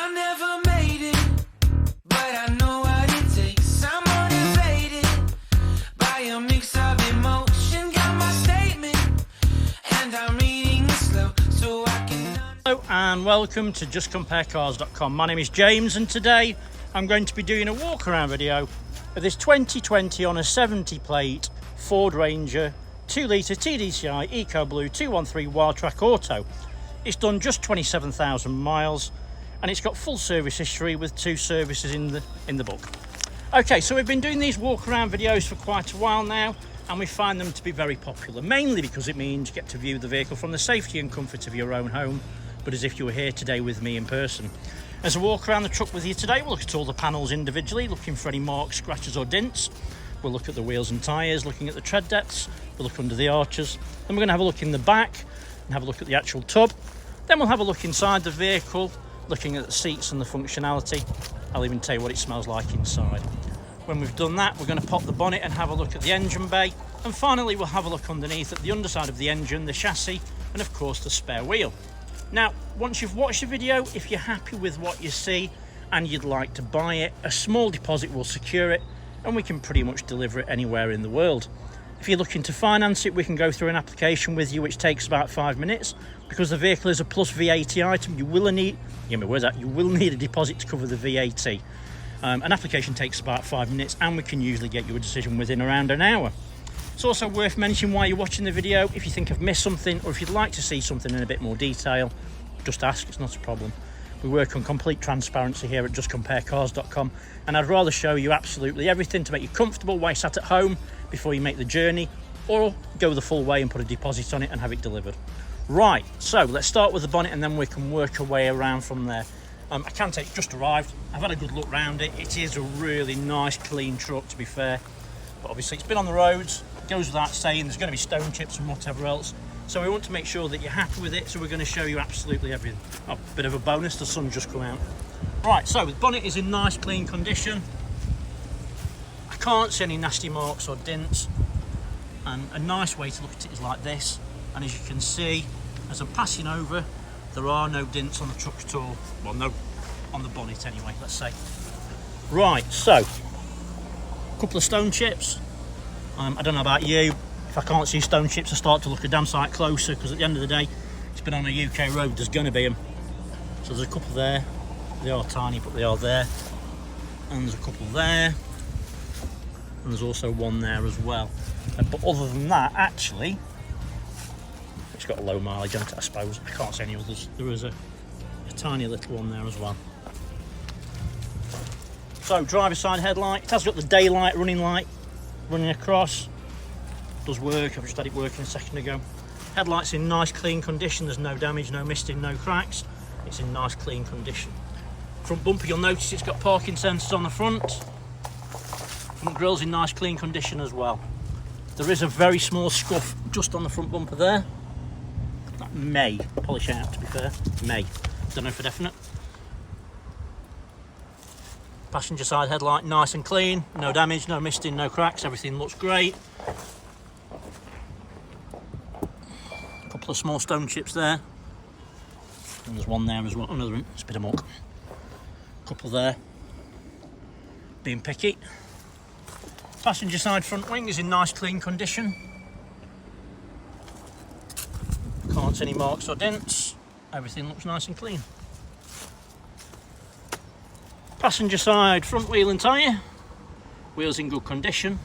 I never made it, but I know what it takes. I'm motivated by a mix of emotion. Got my statement, and I'm reading it slow so I can. Hello and welcome to JustCompareCars.com. My name is James, and today I'm going to be doing a walk around video of this 2020 on a 70 plate Ford Ranger 2 litre TDCi EcoBlue 213 Wildtrak Auto. It's done just 27,000 miles and it's got full service history with 2 services in the book. Okay, so we've been doing these walk around videos for quite a while now, and we find them to be very popular, mainly because it means you get to view the vehicle from the safety and comfort of your own home, but as if you were here today with me in person. As I walk around the truck with you today, we'll look at all the panels individually, looking for any marks, scratches or dents. We'll look at the wheels and tyres, looking at the tread depths. We'll look under the arches. Then we're going to have a look in the back and have a look at the actual tub. Then we'll have a look inside the vehicle, looking at the seats and the functionality. I'll even tell you what it smells like inside. When we've done that, we're going to pop the bonnet and have a look at the engine bay. And finally, we'll have a look underneath at the underside of the engine, the chassis, and of course the spare wheel. Now, once you've watched the video, if you're happy with what you see and you'd like to buy it, a small deposit will secure it, and we can pretty much deliver it anywhere in the world. If you're looking to finance it, we can go through an application with you, which takes about 5 minutes. Because the vehicle is a plus VAT item, you will need a deposit to cover the VAT. An application takes about 5 minutes, and we can usually get you a decision within around an hour. It's also worth mentioning while you're watching the video, if you think I've missed something or if you'd like to see something in a bit more detail, just ask, it's not a problem. We work on complete transparency here at JustCompareCars.com, and I'd rather show you absolutely everything to make you comfortable while you're sat at home before you make the journey, or go the full way and put a deposit on it and have it delivered. Right, so let's start with the bonnet and then we can work our way around from there. I can tell it's just arrived. I've had a good look around it. It is a really nice, clean truck, to be fair. But obviously it's been on the roads. It goes without saying there's going to be stone chips and whatever else. So we want to make sure that you're happy with it, so we're going to show you absolutely everything. Oh, bit of a bonus, the sun's just come out. Right, so the bonnet is in nice, clean condition. I can't see any nasty marks or dents. And a nice way to look at it is like this. And as you can see, as I'm passing over, there are no dents on the truck at all. Well, no, on the bonnet anyway, let's say. Right, so, a couple of stone chips. I don't know about you, if I can't see stone chips, I start to look a damn sight closer, because at the end of the day, it's been on a UK road, there's going to be them. So there's a couple there. They are tiny, but they are there. And there's a couple there. And there's also one there as well. But other than that, actually, it's got a low mileage on it, I suppose. I can't see any others. There is a tiny little one there as well. So, driver's side headlight. It has got the daylight running light running across. Does work. I've just had it working a second ago. Headlight's in nice, clean condition. There's no damage, no misting, no cracks. It's in nice, clean condition. Front bumper, you'll notice it's got parking sensors on the front. Front grill's in nice, clean condition as well. There is a very small scuff just on the front bumper there. That may polish out, to be fair. May. Don't know for definite. Passenger side headlight, nice and clean. No damage, no misting, no cracks. Everything looks great. A couple of small stone chips there. And there's one there as well. Another one. It's a bit of muck. A couple there. Being picky. Passenger side front wing is in nice, clean condition. Can't see any marks or dents. Everything looks nice and clean. Passenger side front wheel and tyre. Wheels in good condition.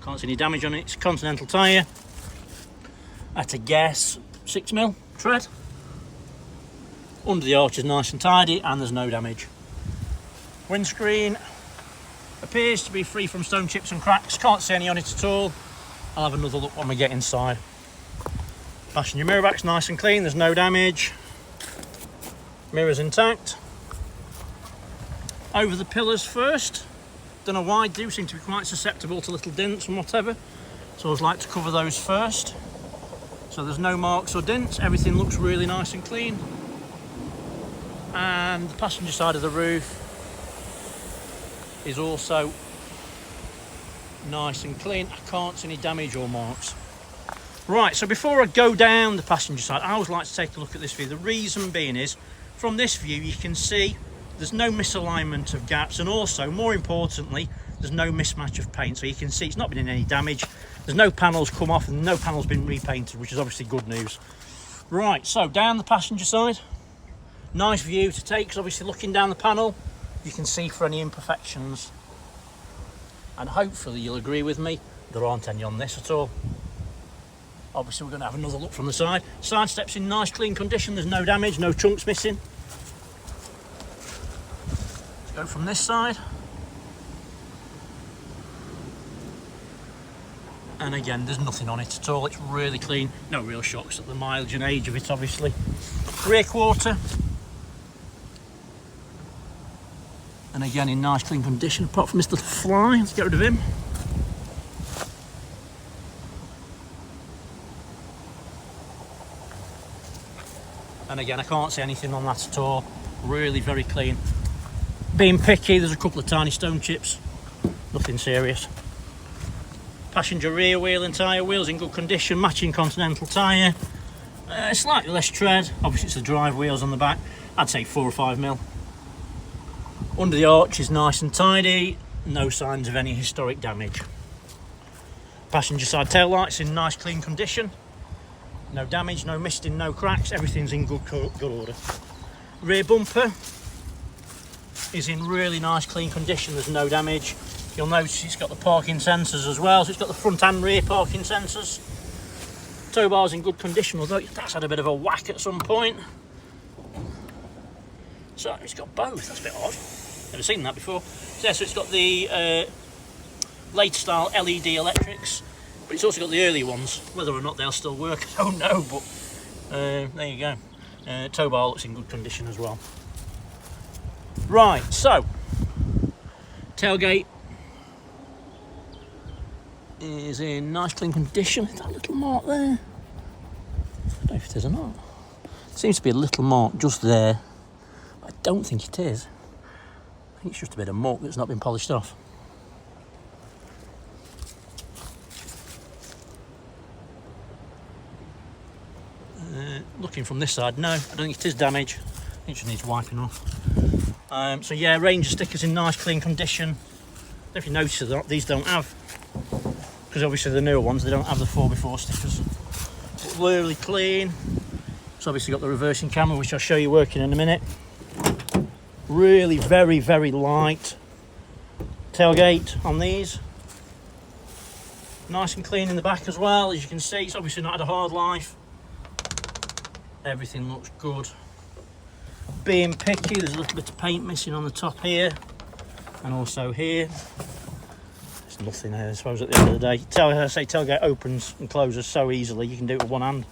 Can't see any damage on it. It's a Continental tyre. At a guess, 6mm tread. Under the arch is nice and tidy, and there's no damage. Windscreen appears to be free from stone chips and cracks. Can't see any on it at all. I'll have another look when we get inside. Passenger mirror back's nice and clean, there's no damage. Mirrors intact. Over the pillars first. Don't know why, do seem to be quite susceptible to little dents and whatever. So I always like to cover those first. So there's no marks or dents, everything looks really nice and clean. And the passenger side of the roof is also nice and clean. I can't see any damage or marks. Right, so before I go down the passenger side, I always like to take a look at this view. The reason being is, from this view you can see There's no misalignment of gaps, and also, more importantly, there's no mismatch of paint. So you can see it's not been in any damage. There's no panels come off and no panels been repainted, which is obviously good news. Right, so down the passenger side, nice view to take, because obviously looking down the panel, you can see for any imperfections. And hopefully you'll agree with me, there aren't any on this at all. Obviously we're going to have another look from the side. Side steps in nice clean condition, there's no damage, no chunks missing. Let's go from this side. And again, there's nothing on it at all, it's really clean. No real shocks at the mileage and age of it, obviously. Rear quarter. And again, in nice clean condition, apart from this little fly. Let's get rid of him. And again, I can't see anything on that at all. Really very clean. Being picky, there's a couple of tiny stone chips. Nothing serious. Passenger rear wheel and tyre, wheels in good condition, matching Continental tyre. Slightly less tread, obviously it's the drive wheels on the back. I'd say 4 or 5 mil. Under the arch is nice and tidy, no signs of any historic damage. Passenger side tail lights in nice clean condition. No damage, no misting, no cracks, everything's in good order. Rear bumper is in really nice clean condition, there's no damage. You'll notice it's got the parking sensors as well, so it's got the front and rear parking sensors. Tow bar's in good condition, although that's had a bit of a whack at some point. So it's got both, that's a bit odd. Never seen that before. So it's got the later style LED electrics, but it's also got the early ones. Whether or not they'll still work, I don't know, but there you go. Tow bar looks in good condition as well. Right, so tailgate is in nice clean condition. Is that a little mark there? I don't know if it is or not. Seems to be a little mark just there. I don't think it is. I think it's just a bit of muck that's not been polished off. Looking from this side, no, I don't think it is damage. I think it just needs wiping off. So yeah, Ranger stickers in nice clean condition. If you notice that these don't have, because obviously the newer ones, they don't have the 4x4 stickers. But really clean. It's obviously got the reversing camera, which I'll show you working in a minute. Really very, very light tailgate on these. Nice and clean in the back as well. As you can see, it's obviously not had a hard life. Everything looks good. Being picky, there's a little bit of paint missing on the top here and also here. There's nothing there, I suppose, at the end of the day. Tailgate opens and closes so easily, you can do it with one hand.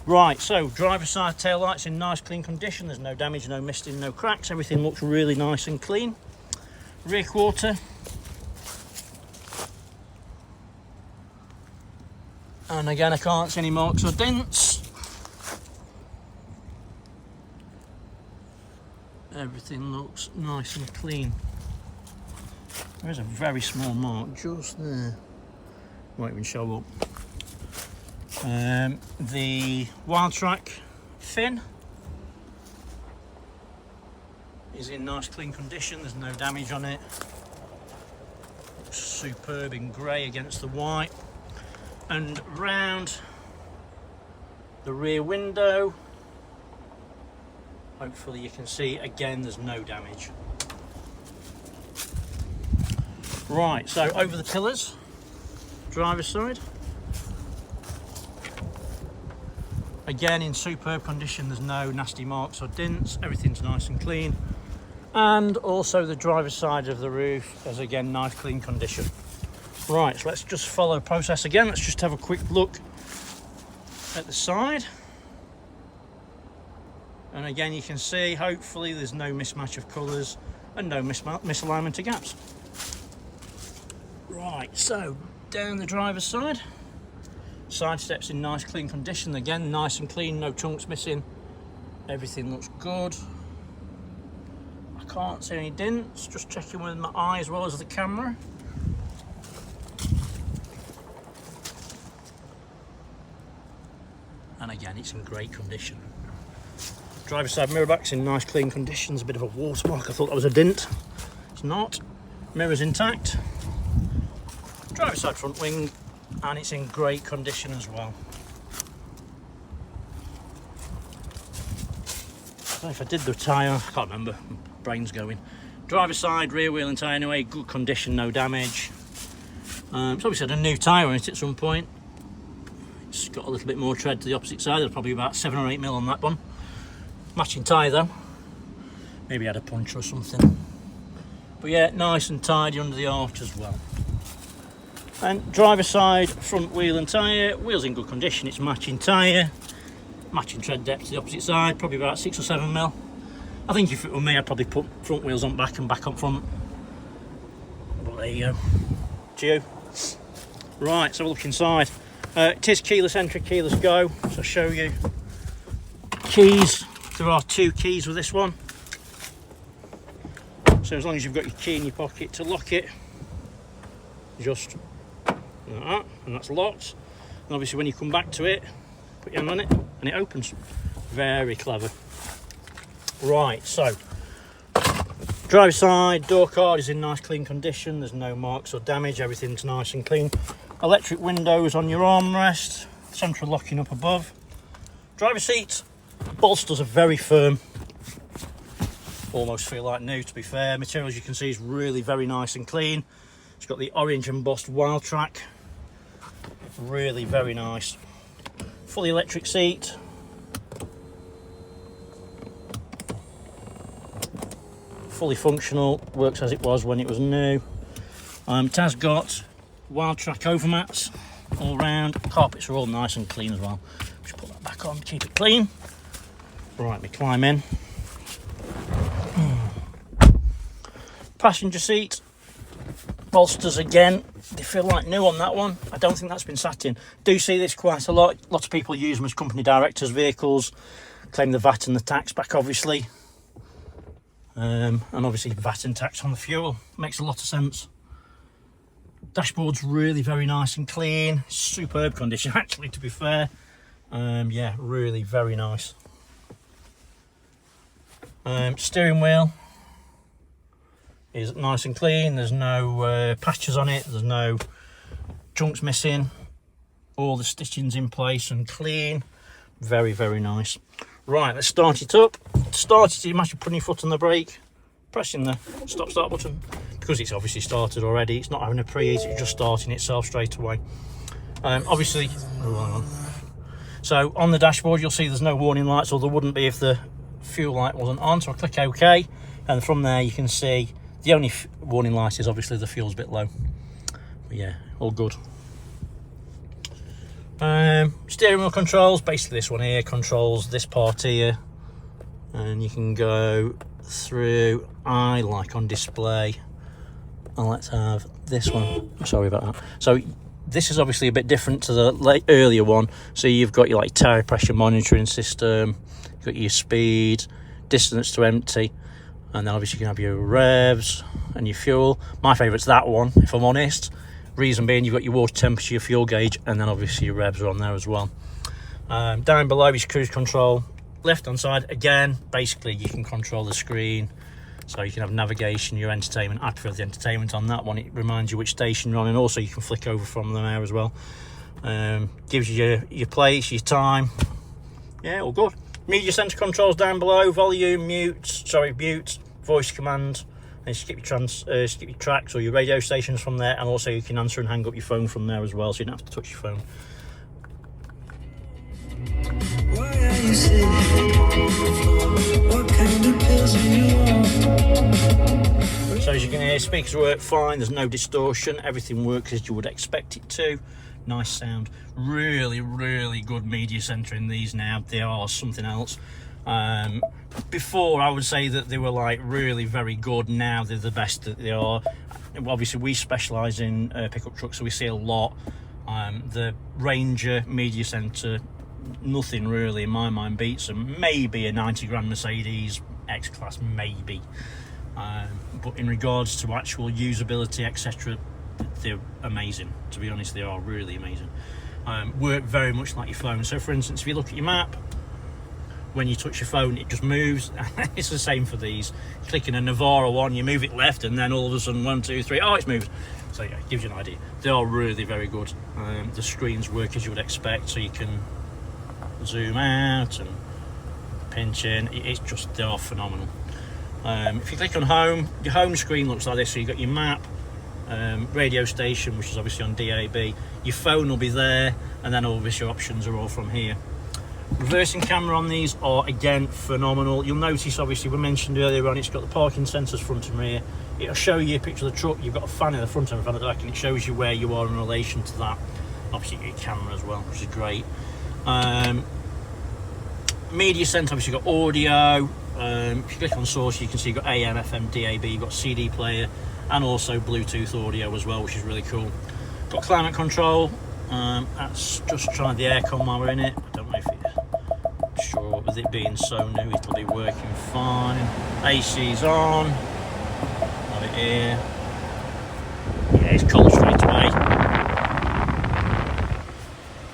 Right, so driver's side tail lights in nice clean condition. There's no damage, no misting, no cracks. Everything looks really nice and clean. Rear quarter. And again, I can't see any marks or dents. Everything looks nice and clean. There is a very small mark just there. Won't even show up. The Wildtrak fin is in nice clean condition. There's no damage on it. Looks superb in grey against the white. And round the rear window, hopefully you can see, again, there's no damage. Right, so over the pillars, driver's side. Again, in superb condition, there's no nasty marks or dents, everything's nice and clean. And also the driver's side of the roof is again nice clean condition. Right, so let's just follow the process again. Let's just have a quick look at the side. And again, you can see, hopefully there's no mismatch of colours and no misalignment of gaps. Right, so down the driver's side. Side steps in nice clean condition. Again, nice and clean, no chunks missing. Everything looks good. I can't see any dents, just checking with my eye as well as the camera. And again, it's in great condition. Driver's side mirror back's in nice clean conditions. A bit of a watermark, I thought that was a dint. It's not. Mirror's intact. Driver's side front wing, and it's in great condition as well. So if I did the tyre, I can't remember, brain's going. Driver's side rear wheel and tyre anyway, good condition, no damage. It's obviously had a new tyre on it at some point. It's got a little bit more tread to the opposite side. There's probably about 7 or 8 mil on that one. Matching tyre though. Maybe had a punch or something. But yeah, nice and tidy under the arch as well. And driver's side front wheel and tyre. Wheels in good condition. It's matching tyre. Matching tread depth to the opposite side. Probably about 6 or 7 mil. I think if it were me, I'd probably put front wheels on back and back on front. But there you go. Geo. Right, so we'll look inside. It is keyless entry, keyless go. So I'll show you keys. There are 2 keys with this one. So as long as you've got your key in your pocket to lock it, just like that, and that's locked. And obviously when you come back to it, put your hand on it and it opens. Very clever. Right, so driver's side door card is in nice clean condition. There's no marks or damage. Everything's nice and clean. Electric windows on your armrest. Central locking up above. Driver's seat. Bolsters are very firm. Almost feel like new, to be fair. Materials you can see is really very nice and clean. It's got the orange embossed Wildtrak. Really very nice. Fully electric seat. Fully functional, works as it was when it was new. It has got Wildtrak overmats all round. Carpets are all nice and clean as well. Just put that back on, keep it clean. Right, we climb in. Passenger seat. Bolsters again, they feel like new on that one. I don't think that's been sat in. Do see this quite a lot. Lots of people use them as company directors' vehicles. Claim the VAT and the tax back, obviously. And obviously VAT and tax on the fuel. Makes a lot of sense. Dashboard's really very nice and clean. Superb condition, actually, to be fair. Yeah, really very nice. Steering wheel is nice and clean. There's no patches on it. There's no chunks missing. All the stitching's in place and clean. Very, very nice. Right, let's start it up. To start it, you imagine putting your foot on the brake, pressing the stop-start button. Because it's obviously started already, it's not having a preheat, it's just starting itself straight away. Obviously, oh, hang on. So on the dashboard, you'll see there's no warning lights, or there wouldn't be if the fuel light wasn't on. So I click OK, and from there you can see the only warning light is obviously the fuel's a bit low. But yeah, all good. Steering wheel controls, basically this one here controls this part here, and you can go through. I like on display, and let's have this one. Sorry about that. So this is obviously a bit different to the earlier one. So you've got your like tire pressure monitoring system, you've got your speed, distance to empty, and then obviously you can have your revs and your fuel. My favourite's that one, if I'm honest. Reason being, you've got your water temperature, your fuel gauge, and then obviously your revs are on there as well. Down below is cruise control. Left hand side, again, basically you can control the screen. So you can have navigation, your entertainment. I prefer the entertainment on that one. It reminds you which station you're on, and also you can flick over from there as well. Gives you your place, your time. Yeah, all good. Media center controls down below. Volume, mute, voice command. And skip your tracks or your radio stations from there, and also you can answer and hang up your phone from there as well, so you don't have to touch your phone. Why are you sitting here? What kind of pills are you on? So as you can hear, speakers work fine, there's no distortion, everything works as you would expect it to. Nice sound. Really, really good media center in these now. They are something else. Before I would say that they were like really very good. Now they're the best that they are. Obviously we specialise in pickup trucks, so we see a lot. The Ranger media centre, nothing really in my mind beats them. Maybe a 90 grand Mercedes X-Class, maybe. But in regards to actual usability, etc., they're amazing. To be honest, they are really amazing. Work very much like your phone. So for instance, if you look at your map, when you touch your phone it just moves. It's the same for these. Clicking a Navara one, you move it left and then all of a sudden 1, 2, 3, oh, it's moved. So yeah, it gives you an idea. They are really very good. The screens work as you would expect, so you can zoom out and pinch in. It's just, they are phenomenal. If you click on home, your home screen looks like this. So you've got your map, radio station, which is obviously on DAB. Your phone will be there, and then obviously your options are all from here. Reversing camera on these are again phenomenal. You'll notice, obviously, we mentioned earlier on, it's got the parking sensors front and rear. It'll show you a picture of the truck. You've got a fan in the front and a fan at the back, and it shows you where you are in relation to that. Obviously, your camera as well, which is great. Media center, obviously, you've got audio. If you click on source, you can see you've got AM, FM, DAB, you've got CD player, and also Bluetooth audio as well, which is really cool. Got climate control. That's just trying the aircon while we're in it. I don't know if it's sure, with it being so new, it'll be working fine. AC's on. Have it here. Yeah, it's cold straight away.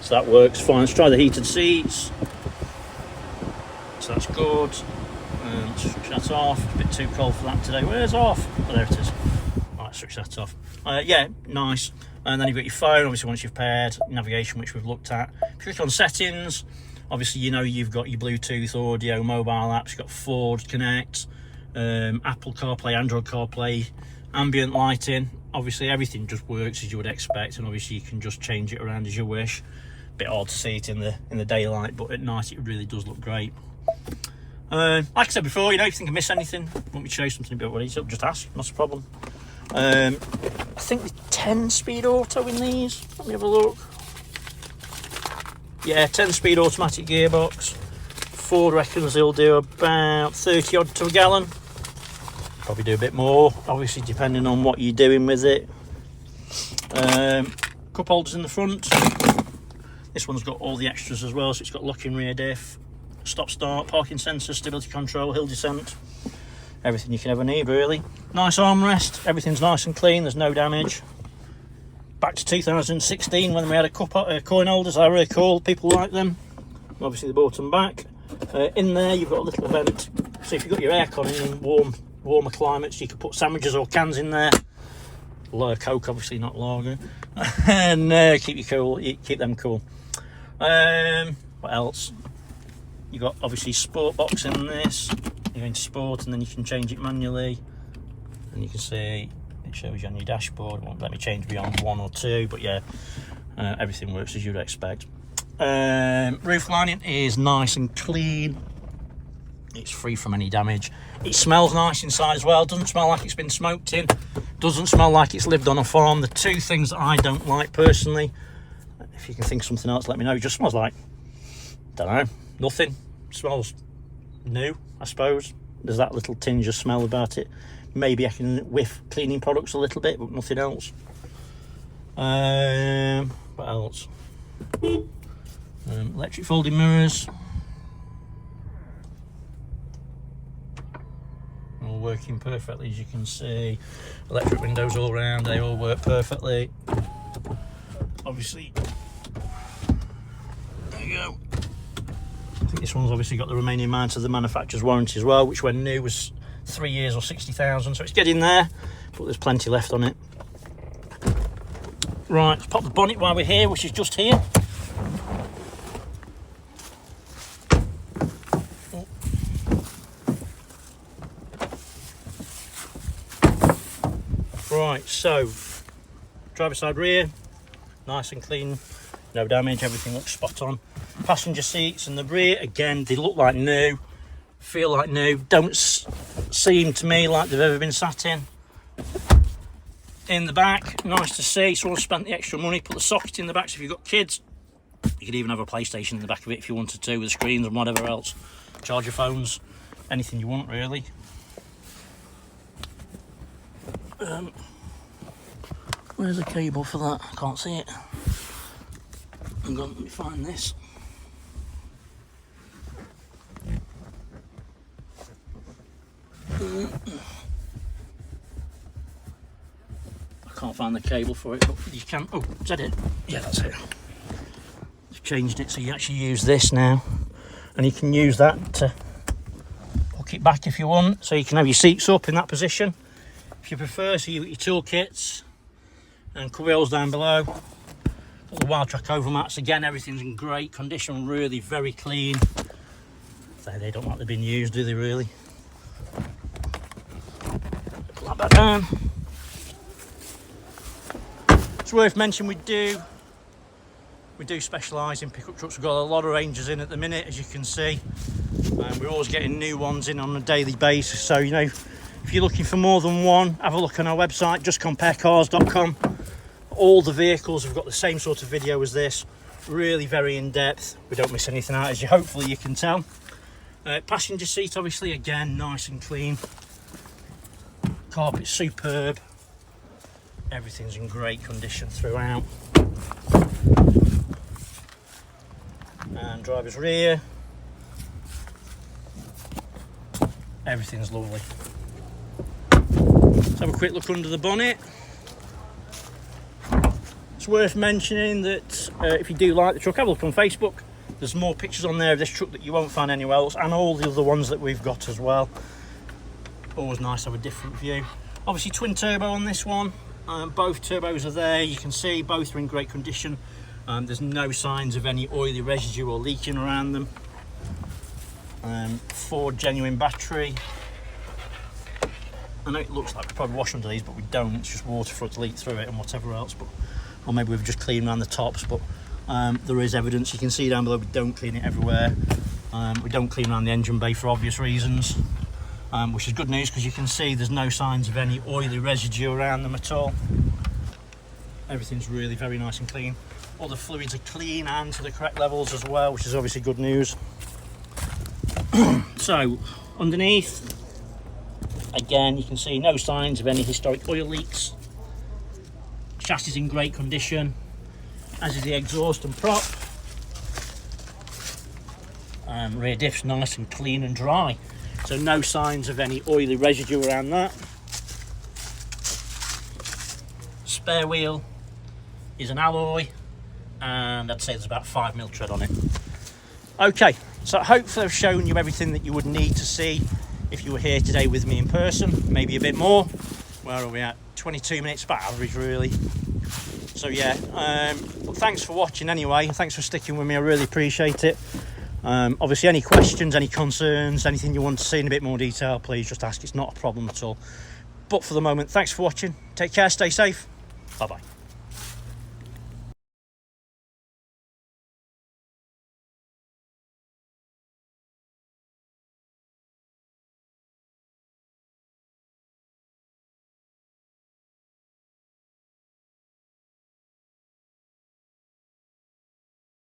So that works fine. Let's try the heated seats. So that's good. Switch that off. It's a bit too cold for that today. Where's off? Oh, there it is. Right, switch that off. Yeah, nice. And then you've got your phone, obviously, once you've paired, navigation, which we've looked at. If you click on settings, obviously, you know you've got your Bluetooth audio, mobile apps, you've got Ford Connect, Apple CarPlay, Android CarPlay, ambient lighting. Obviously, everything just works as you would expect, and obviously you can just change it around as you wish. Bit odd to see it in the daylight, but at night it really does look great. Like I said before, you know, if you think I miss anything, want me to show you something a bit what it is, just ask, not a problem. I think the 10-speed auto in these, let me have a look. Yeah, 10-speed automatic gearbox. Ford reckons they'll do about 30 odd to a gallon. Probably do a bit more, obviously depending on what you're doing with it. Cup holders in the front. This one's got all the extras as well, so it's got locking rear diff, stop start, parking sensor, stability control, hill descent, everything you can ever need really. Nice armrest, everything's nice and clean, there's no damage. Back to 2016 when we had coin holders, they were really cool, people like them. Obviously they brought them back. In there you've got a little vent, so if you've got your aircon in warmer climates, you could put sandwiches or cans in there. Coke, obviously, not lager. And keep you cool, keep them cool. What else? You've got obviously sport box in this. You go into sport and then you can change it manually. And you can see it shows you on your dashboard. It won't let me change beyond 1 or 2, but yeah, everything works as you'd expect. Roof lining is nice and clean. It's free from any damage. It smells nice inside as well. Doesn't smell like it's been smoked in. Doesn't smell like it's lived on a farm. The two things that I don't like personally, if you can think of something else, let me know. It just smells like, don't know, nothing. It smells new, I suppose. There's that little tinge of smell about it. Maybe I can whiff cleaning products a little bit, but nothing else. What else? Electric folding mirrors. All working perfectly, as you can see. Electric windows all around, they all work perfectly. Obviously, there you go. I think this one's obviously got the remaining amount of the manufacturer's warranty as well, which when new was 3 years or 60,000, so it's getting there, but there's plenty left on it. Right, let's pop the bonnet while we're here, which is just here. Right, so driver side rear, nice and clean, no damage, everything looks spot on. Passenger seats in the rear, again, they look like new, feel like new, don't seem to me like they've ever been sat in. In the back, nice to see, someone spent the extra money, put the socket in the back, so if you've got kids, you could even have a PlayStation in the back of it if you wanted to, with screens and whatever else, charge your phones, anything you want really. Where's the cable for that? I can't see it. Hang on, let me find this. I can't find the cable for it, but you can. Oh, is that it? Yeah, that's it. They've changed it so you actually use this now. and you can use that to hook it back if you want, so you can have your seats up in that position if you prefer. So you've got your toolkits and cover wheels down below. Got the Wildtrak overmats again, everything's in great condition, really very clean. So they don't like they've been used, do they really? Put that back down. It's worth mentioning we do specialise in pickup trucks. We've got a lot of Rangers in at the minute, as you can see. We're always getting new ones in on a daily basis, so you know, if you're looking for more than one, have a look on our website, justcomparecars.com. All the vehicles have got the same sort of video as this, really very in-depth. We don't miss anything out, as hopefully you can tell. Passenger seat, obviously, again, nice and clean. Carpet's superb. Everything's in great condition throughout. And driver's rear. Everything's lovely. Let's have a quick look under the bonnet. It's worth mentioning that if you do like the truck, have a look on Facebook. There's more pictures on there of this truck that you won't find anywhere else, and all the other ones that we've got as well. Always nice to have a different view. Obviously twin turbo on this one. Both turbos are there, you can see both are in great condition. There's no signs of any oily residue or leaking around them. Ford genuine battery. I know it looks like we probably wash under these, but we don't. It's just water for it to leak through it and whatever else. But, or maybe we've just cleaned around the tops. But there is evidence. You can see down below we don't clean it everywhere. We don't clean around the engine bay for obvious reasons, which is good news because you can see there's no signs of any oily residue around them at all. Everything's really very nice and clean. All the fluids are clean and to the correct levels as well, which is obviously good news. So underneath, again, you can see no signs of any historic oil leaks. Chassis is in great condition, as is the exhaust and prop. Rear diff's nice and clean and dry, so no signs of any oily residue around that. Spare wheel is an alloy, and I'd say there's about 5mm tread on it. Okay, so hopefully I've shown you everything that you would need to see if you were here today with me in person, maybe a bit more. Where are we at? 22 minutes, about average really. So yeah, well, thanks for watching anyway. Thanks for sticking with me, I really appreciate it. Obviously any questions, any concerns, anything you want to see in a bit more detail, please just ask. It's not a problem at all. But for the moment, thanks for watching. Take care, stay safe. Bye bye.